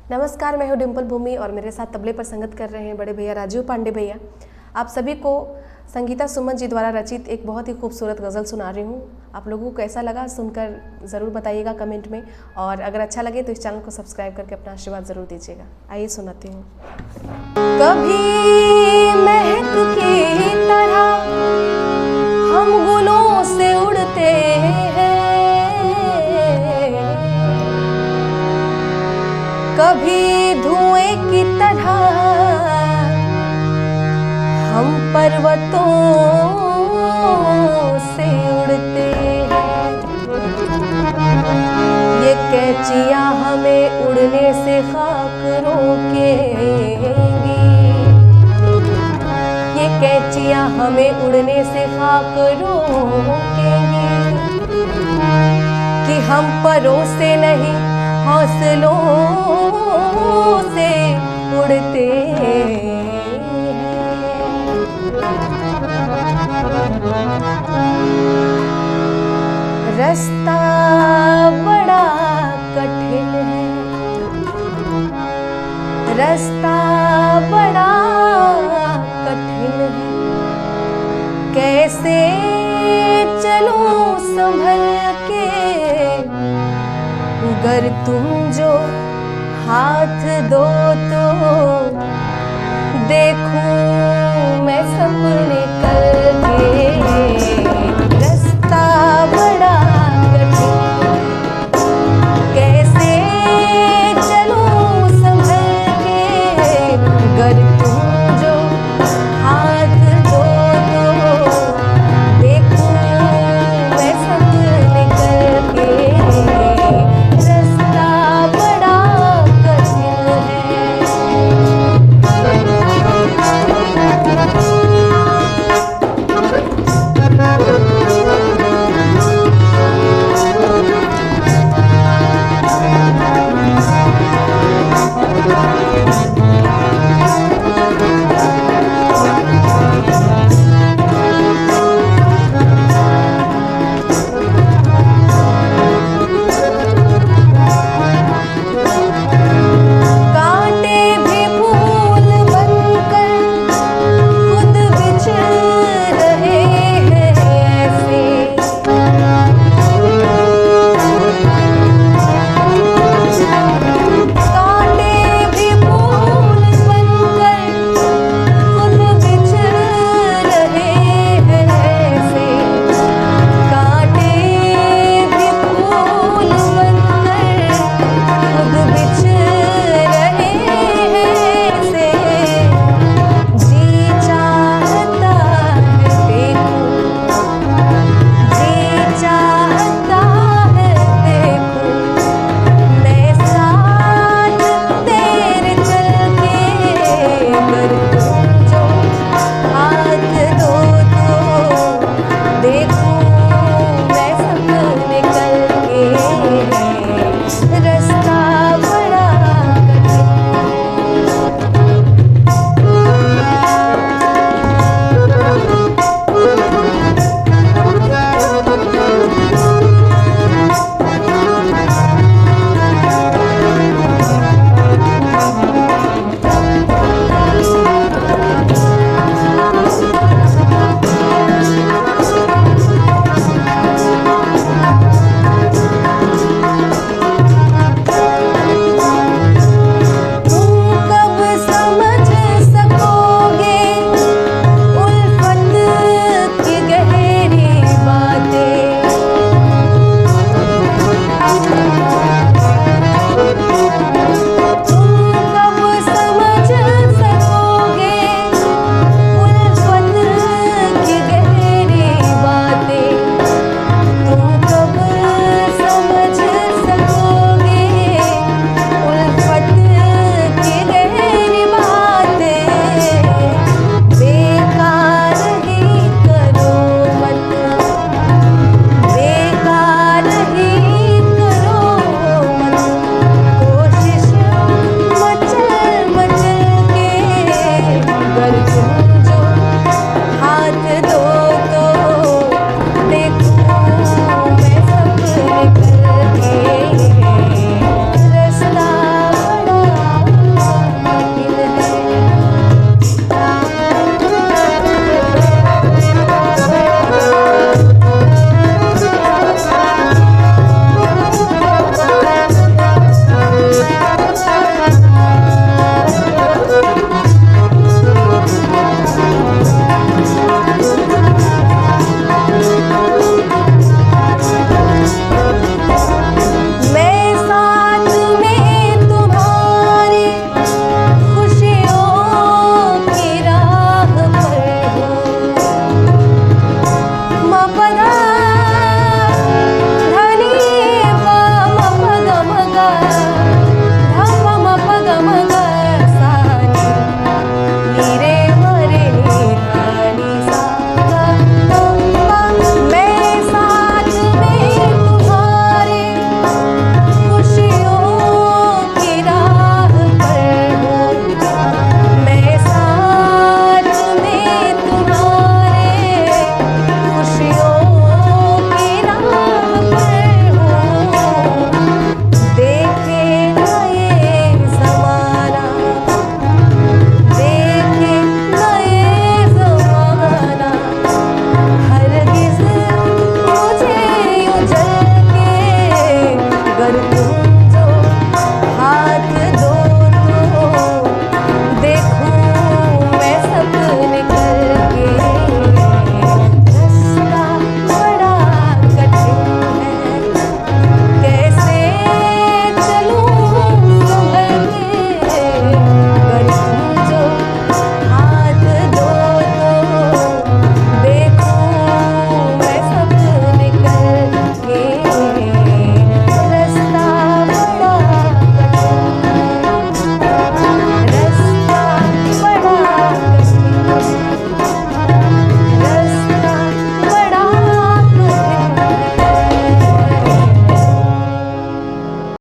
नमस्कार, मैं हूँ डिम्पल भूमि और मेरे साथ तबले पर संगत कर रहे हैं बड़े भैया राजीव पांडे भैया। आप सभी को संगीता सुमन जी द्वारा रचित एक बहुत ही खूबसूरत गज़ल सुना रही हूँ। आप लोगों को कैसा लगा सुनकर ज़रूर बताइएगा कमेंट में, और अगर अच्छा लगे तो इस चैनल को सब्सक्राइब करके अपना आशीर्वाद ज़रूर दीजिएगा। आइए सुनाती हूँ। कभी महक की तरह हम गुलों से उड़ते हैं, कभी धुएं की तरह हम पर्वतों से उड़ते हैं। ये कैंचियां हमें उड़ने से खाक रोकेंगी, ये कैंचियां हमें उड़ने से खाक रोकेंगी कि हम परों से नहीं हौसलों से उड़ते हैं। रास्ता बड़ा कठिन है, रास्ता बड़ा कठिन है, कैसे चलूं संभल के, गर तुम जो हाथ दो तो